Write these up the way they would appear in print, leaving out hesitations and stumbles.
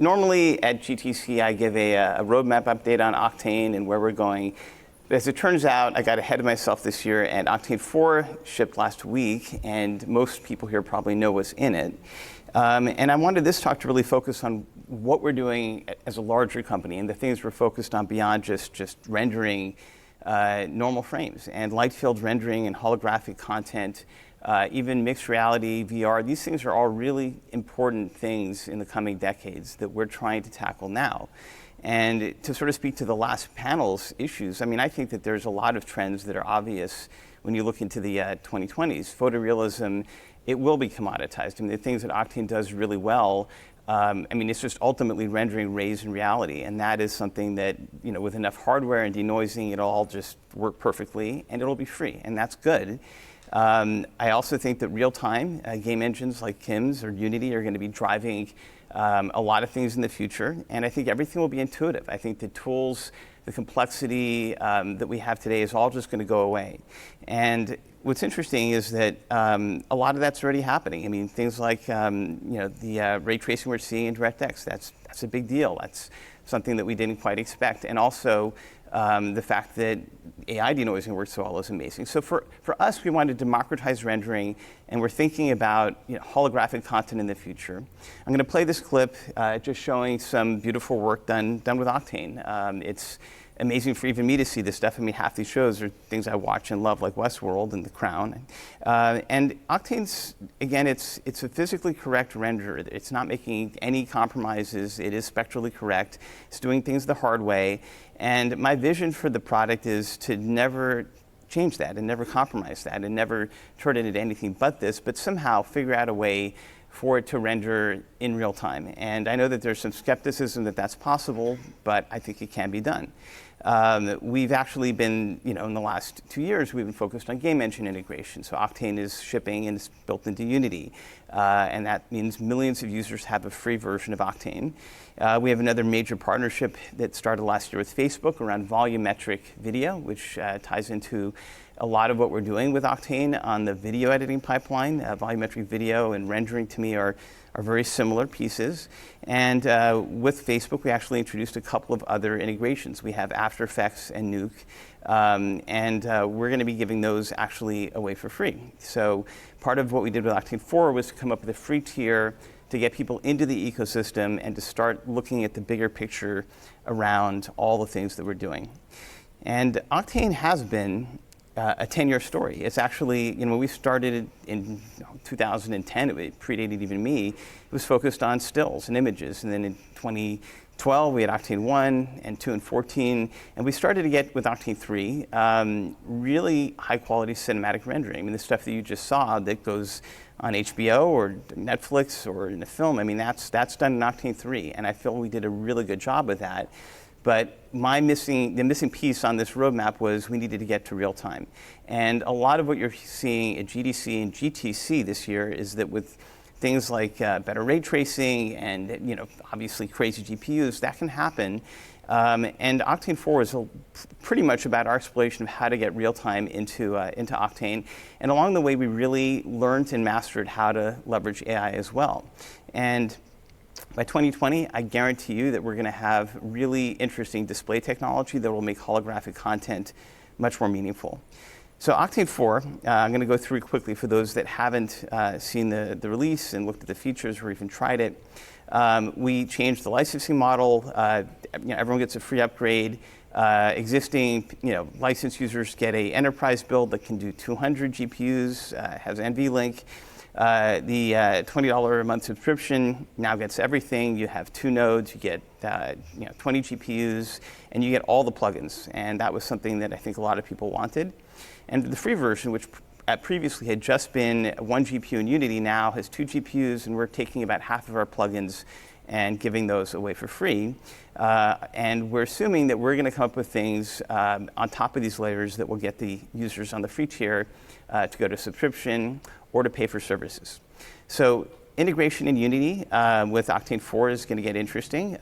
Normally at GTC, I give a roadmap update on Octane and where we're going. As it turns out, I got ahead of myself this year, and Octane 4 shipped last week, and most people here probably know what's in it. And I wanted this talk to really focus on what we're doing as a larger company and the things we're focused on beyond just rendering normal frames. And light field rendering and holographic content, even mixed reality, VR, these things are all really important things in the coming decades that we're trying to tackle now. And to sort of speak to the last panel's issues, I mean, I think that there's a lot of trends that are obvious when you look into the 2020s. Photorealism, it will be commoditized. I mean, the things that Octane does really well, I mean, it's just ultimately rendering rays in reality. And that is something that, you know, with enough hardware and denoising, it'll all just work perfectly, and it'll be free, and that's good. I also think that real-time game engines like Kim's or Unity are going to be driving a lot of things in the future, and I think everything will be intuitive. I think the tools, the complexity that we have today is all just going to go away. And what's interesting is that a lot of that's already happening. I mean, things like you know, the ray tracing we're seeing in DirectX, that's a big deal. That's something that we didn't quite expect. And also the fact that AI denoising works so well is amazing. So for us, we wanted to democratize rendering, and we're thinking about, you know, holographic content in the future. I'm going to play this clip just showing some beautiful work done with Octane. It's amazing for even me to see this stuff. I mean, half these shows are things I watch and love, like Westworld and The Crown. And Octane's, again, it's a physically correct renderer. It's not making any compromises. It is spectrally correct. It's doing things the hard way. And my vision for the product is to never change that and never compromise that and never turn it into anything but this, but somehow figure out a way for it to render in real time. And I know that there's some skepticism that that's possible, but I think it can be done. We've actually been, you know, in the last 2 years, we've been focused on game engine integration. So Octane is shipping and it's built into Unity. And that means millions of users have a free version of Octane. We have another major partnership that started last year with Facebook around volumetric video, which ties into a lot of what we're doing with Octane on the video editing pipeline. Volumetric video and rendering to me are very similar pieces. And with Facebook, we actually introduced a couple of other integrations. We have After Effects and Nuke, and we're going to be giving those actually away for free. So part of what we did with Octane 4 was to come up with a free tier to get people into the ecosystem and to start looking at the bigger picture around all the things that we're doing. And Octane has been a 10-year story. It's actually, you know, when we started in 2010, it predated even me, it was focused on stills and images. And then in 2012, we had Octane 1 and 2 and 14. And we started to get, with Octane 3, really high-quality cinematic rendering. I mean, the stuff that you just saw that goes on HBO or Netflix or in a film, I mean, that's done in Octane 3. And I feel we did a really good job with that. But the missing piece on this roadmap was we needed to get to real time. And a lot of what you're seeing at GTC and GTC this year is that with things like better ray tracing and, you know, obviously crazy GPUs, that can happen. And Octane 4 is pretty much about our exploration of how to get real time into Octane. And along the way, we really learned and mastered how to leverage AI as well. And by 2020, I guarantee you that we're going to have really interesting display technology that will make holographic content much more meaningful. So Octane 4, I'm going to go through quickly for those that haven't seen the release and looked at the features or even tried it. We changed the licensing model. You know, everyone gets a free upgrade. Existing, you know, licensed users get an enterprise build that can do 200 GPUs, has NVLink. The $20 a month subscription now gets everything. You have 2 nodes, you get 20 GPUs, and you get all the plugins. And that was something that I think a lot of people wanted. And the free version, which previously had just been 1 GPU in Unity, now has 2 GPUs, and we're taking about half of our plugins and giving those away for free. And we're assuming that we're going to come up with things on top of these layers that will get the users on the free tier to go to subscription or to pay for services. So integration in Unity with Octane 4 is going to get interesting.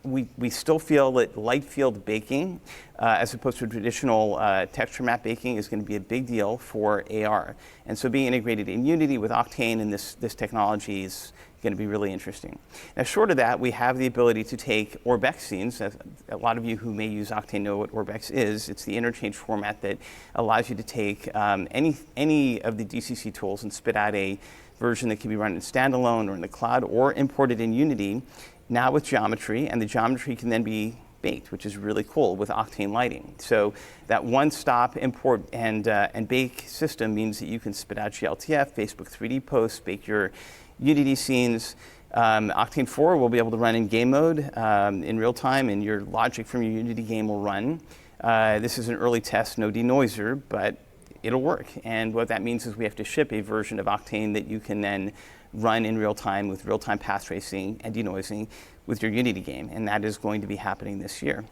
We still feel that light field baking as opposed to traditional texture map baking is going to be a big deal for AR. And so being integrated in Unity with Octane and this technology is going to be really interesting. Now, short of that, we have the ability to take Orbex scenes. A lot of you who may use Octane know what Orbex is. It's the interchange format that allows you to take any of the GTC tools and spit out a version that can be run in standalone or in the cloud or imported in Unity, now with geometry, and the geometry can then be baked, which is really cool with Octane lighting. So that one-stop import and bake system means that you can spit out GLTF, Facebook 3D posts, bake your Unity scenes. Octane 4 will be able to run in game mode in real time, and your logic from your Unity game will run. This is an early test, no denoiser, but it'll work. And what that means is we have to ship a version of Octane that you can then run in real time with real-time path tracing and denoising with your Unity game, and that is going to be happening this year.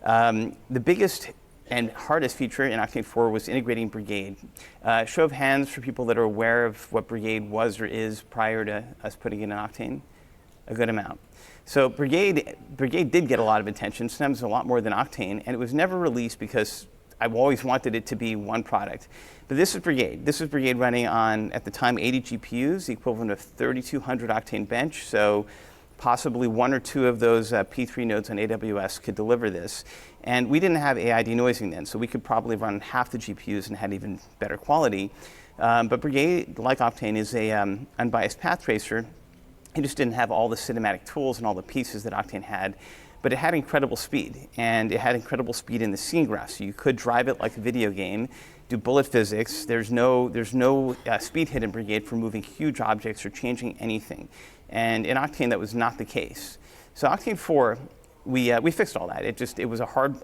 The biggest and hardest feature in Octane 4 was integrating Brigade. Show of hands for people that are aware of what Brigade was or is prior to us putting it in Octane. A good amount. So Brigade did get a lot of attention, sometimes a lot more than Octane, and it was never released because I've always wanted it to be one product. But this is Brigade. This is Brigade running on, at the time, 80 GPUs, the equivalent of 3,200 Octane bench. So possibly one or two of those P3 nodes on AWS could deliver this. And we didn't have AI denoising then, so we could probably run half the GPUs and had even better quality. But Brigade, like Octane, is a unbiased path tracer. It just didn't have all the cinematic tools and all the pieces that Octane had. But it had incredible speed, and it had incredible speed in the scene graph. So you could drive it like a video game, do bullet physics. There's no speed hit in Brigade for moving huge objects or changing anything. And in Octane, that was not the case. So Octane 4, we fixed all that. It was a hard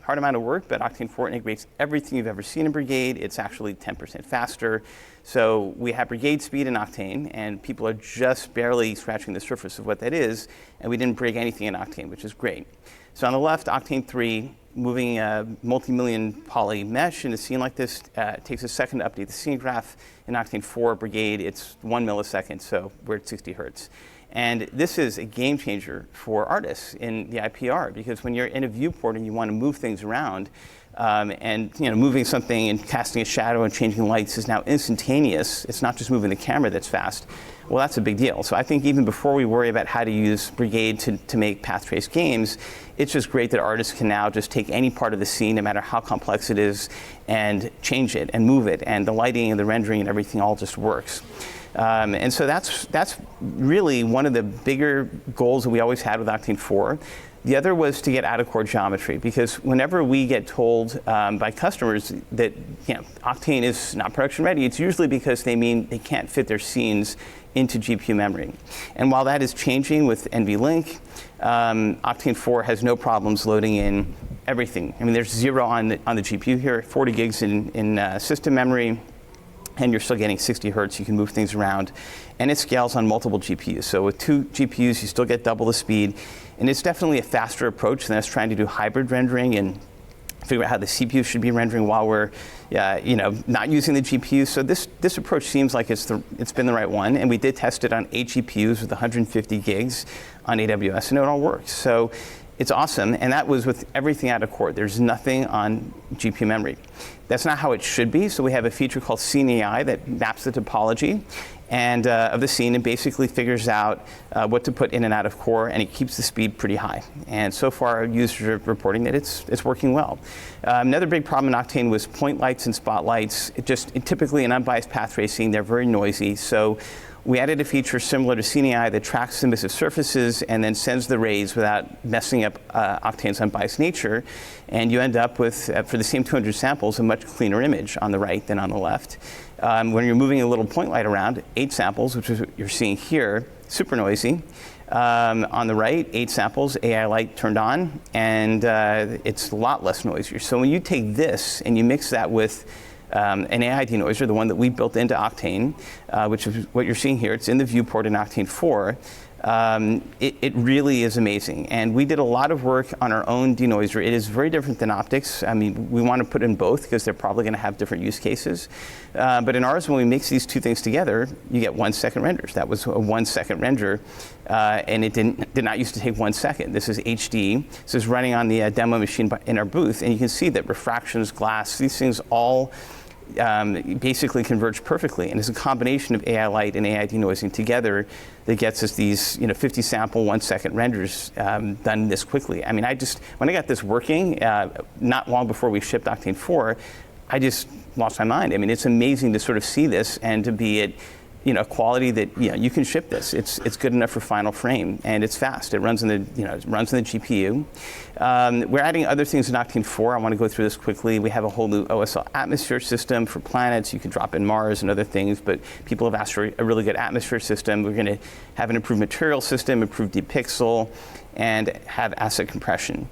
amount of work, but Octane 4 integrates everything you've ever seen in Brigade. It's actually 10% faster. So we have Brigade speed in Octane, and people are just barely scratching the surface of what that is, and we didn't break anything in Octane, which is great. So on the left, Octane 3, moving a multi-million poly mesh in a scene like this takes a second to update the scene graph. In Octane 4 Brigade, it's 1 millisecond, so we're at 60 hertz. And this is a game changer for artists in the IPR, because when you're in a viewport and you want to move things around, and moving something and casting a shadow and changing lights is now instantaneous. It's not just moving the camera that's fast. Well, that's a big deal. So I think even before we worry about how to use Brigade to make path trace games, it's just great that artists can now just take any part of the scene, no matter how complex it is, and change it and move it. And the lighting and the rendering and everything all just works. And so that's really one of the bigger goals that we always had with Octane 4. The other was to get out-of-core geometry, because whenever we get told by customers that Octane is not production ready, it's usually because they mean they can't fit their scenes into GPU memory. And while that is changing with NVLink, Octane 4 has no problems loading in everything. I mean, there's 0 on the GPU here, 40 gigs in system memory, and you're still getting 60 hertz. You can move things around, and it scales on multiple GPUs. So with 2 GPUs, you still get double the speed, and it's definitely a faster approach than us trying to do hybrid rendering and figure out how the CPU should be rendering while we're not using the GPU. So this approach seems like it's been the right one, and we did test it on 8 GPUs with 150 gigs on AWS, and it all works. So it's awesome, and that was with everything out of core. There's nothing on GPU memory. That's not how it should be, so we have a feature called Scene AI that maps the topology and of the scene and basically figures out what to put in and out of core, and it keeps the speed pretty high. And so far, users are reporting that it's working well. Another big problem in Octane was point lights and spotlights. Typically in unbiased path tracing, they're very noisy, so we added a feature similar to Scene AI that tracks emissive surfaces and then sends the rays without messing up Octane's unbiased nature. And you end up with, for the same 200 samples, a much cleaner image on the right than on the left. When you're moving a little point light around, 8 samples, which is what you're seeing here, super noisy. On the right, 8 samples, AI light turned on, and it's a lot less noisier. So when you take this and you mix that with an AI denoiser, the one that we built into Octane, which is what you're seeing here. It's in the Viewport in Octane 4. it really is amazing. And we did a lot of work on our own denoiser. It is very different than optics. I mean, we want to put in both because they're probably going to have different use cases. But in ours, when we mix these two things together, you get 1 second renders. That was a 1 second render, and it did not used to take 1 second. This is HD. This is running on the demo machine in our booth, and you can see that refractions, glass, these things all basically converge perfectly, and it's a combination of AI light and AI denoising together that gets us these 50 sample 1 second renders done this quickly. I mean, when I got this working, not long before we shipped Octane 4, I just lost my mind. I mean, it's amazing to sort of see this and to be at quality that you can ship this. It's good enough for final frame, and it's fast. It runs in the it runs in the GPU. We're adding other things in Octane 4. I want to go through this quickly. We have a whole new OSL atmosphere system for planets. You can drop in Mars and other things, but people have asked for a really good atmosphere system. We're going to have an improved material system, improved deep pixel, and have asset compression.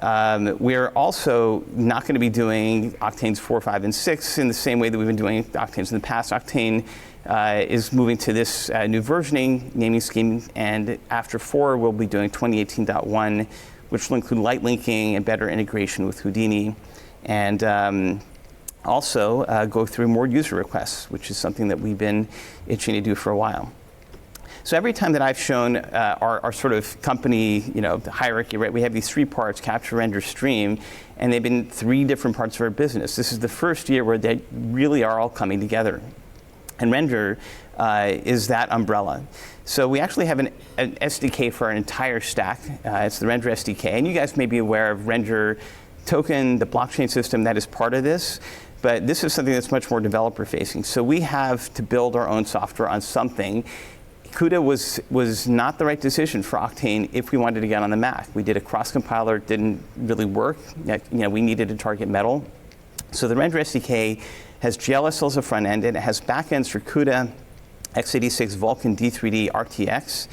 We're also not going to be doing Octanes 4, 5, and 6 in the same way that we've been doing Octanes in the past. Octane is moving to this new versioning, naming scheme, and after 4, we'll be doing 2018.1, which will include light linking and better integration with Houdini, and also go through more user requests, which is something that we've been itching to do for a while. So every time that I've shown our sort of company, the hierarchy, right? We have these 3 parts: capture, render, stream, and they've been 3 different parts of our business. This is the first year where they really are all coming together. And render is that umbrella. So we actually have an SDK for our entire stack. It's the Render SDK, and you guys may be aware of Render Token, the blockchain system that is part of this. But this is something that's much more developer facing. So we have to build our own software on something. CUDA was not the right decision for Octane if we wanted to get on the Mac. We did a cross compiler, it didn't really work. We needed to target Metal. So the Render SDK has GLSL as a front end, and it has backends for CUDA, x86, Vulkan, D3D, RTX,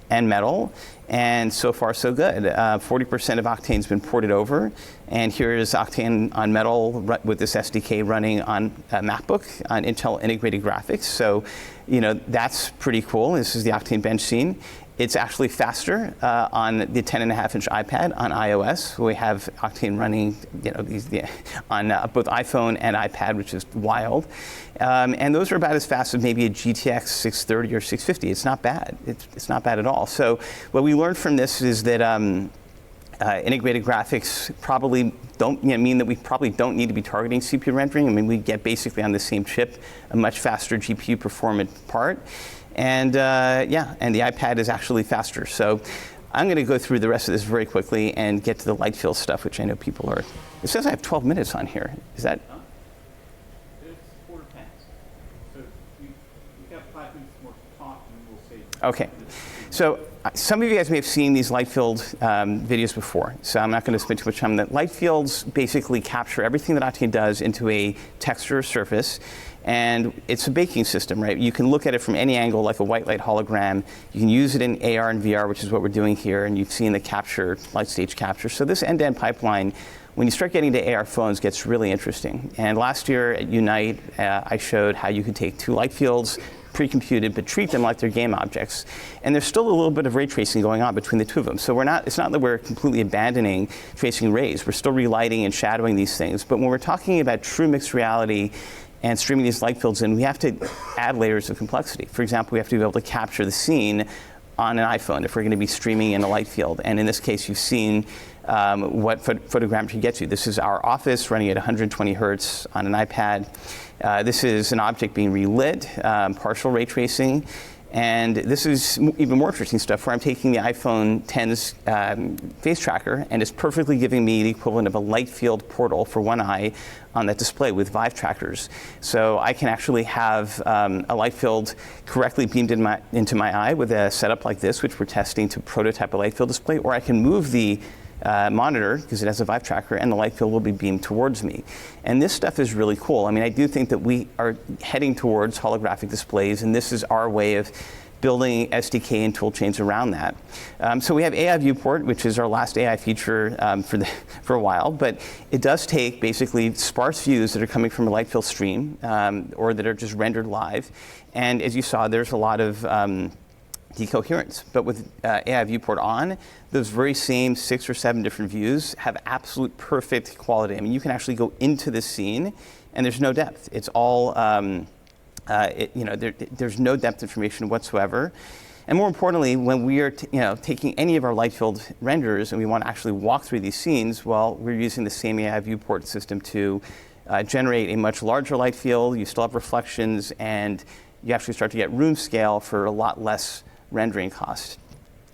and Metal. And so far, so good. 40% of Octane's been ported over. And here is Octane on Metal with this SDK running on a MacBook on Intel integrated graphics. So, that's pretty cool. This is the Octane bench scene. It's actually faster on the 10.5-inch iPad on iOS. We have Octane running, on both iPhone and iPad, which is wild. And those are about as fast as maybe a GTX 630 or 650. It's not bad. It's not bad at all. So what we learned from this is that integrated graphics probably don't mean that we probably don't need to be targeting CPU rendering. I mean, we get basically on the same chip a much faster GPU performant part. And and the iPad is actually faster. So I'm going to go through the rest of this very quickly and get to the light field stuff, which I know people are. It says I have 12 minutes on here. Is that? It's 4 past. So we got 5 minutes more to talk, and we'll see. Okay. So some of you guys may have seen these light field videos before, so I'm not going to spend too much time on that. Light fields basically capture everything that Octane does into a texture surface, and it's a baking system, right? You can look at it from any angle, like a white light hologram. You can use it in AR and VR, which is what we're doing here, and you've seen the capture, LightStage capture. So this end-to-end pipeline, when you start getting to AR phones, gets really interesting. And last year at Unite, I showed how you could take 2 light fields, pre-computed, but treat them like they're game objects. And there's still a little bit of ray tracing going on between the 2 of them. So it's not that we're completely abandoning tracing rays. We're still relighting and shadowing these things. But when we're talking about true mixed reality and streaming these light fields in, we have to add layers of complexity. For example, we have to be able to capture the scene on an iPhone if we're going to be streaming in a light field. And in this case, you've seen what photogrammetry gets you. This is our office running at 120 hertz on an iPad. This is an object being relit, partial ray tracing. And this is even more interesting stuff where I'm taking the iPhone X's face tracker, and it's perfectly giving me the equivalent of a light field portal for one eye on that display with Vive trackers. So I can actually have a light field correctly beamed into my eye with a setup like this, which we're testing to prototype a light field display, or I can move the monitor, because it has a Vive tracker, and the light field will be beamed towards me. And this stuff is really cool. I mean, I do think that we are heading towards holographic displays, and this is our way of building SDK and tool chains around that. So we have AI Viewport, which is our last AI feature for a while, but it does take basically sparse views that are coming from a light field stream or that are just rendered live. And as you saw, there's a lot of decoherence. But with AI Viewport on, those very same 6 or 7 different views have absolute perfect quality. I mean, you can actually go into the scene and there's no depth. It's all, there's no depth information whatsoever. And more importantly, when we are taking any of our light field renders and we want to actually walk through these scenes, well, we're using the same AI Viewport system to generate a much larger light field. You still have reflections, and you actually start to get room scale for a lot less rendering cost.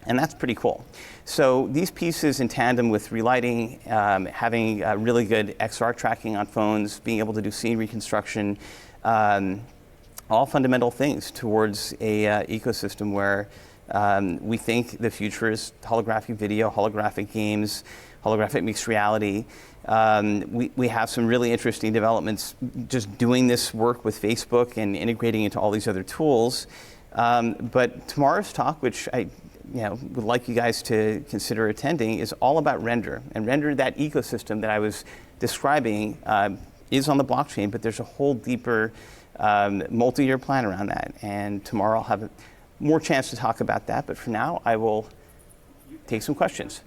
And that's pretty cool. So these pieces in tandem with relighting, having really good XR tracking on phones, being able to do scene reconstruction, all fundamental things towards a ecosystem where we think the future is holographic video, holographic games, holographic mixed reality. We have some really interesting developments just doing this work with Facebook and integrating into all these other tools. But tomorrow's talk, which I would like you guys to consider attending, is all about render. And render, that ecosystem that I was describing, is on the blockchain, but there's a whole deeper multi-year plan around that. And tomorrow I'll have more chance to talk about that. But for now, I will take some questions.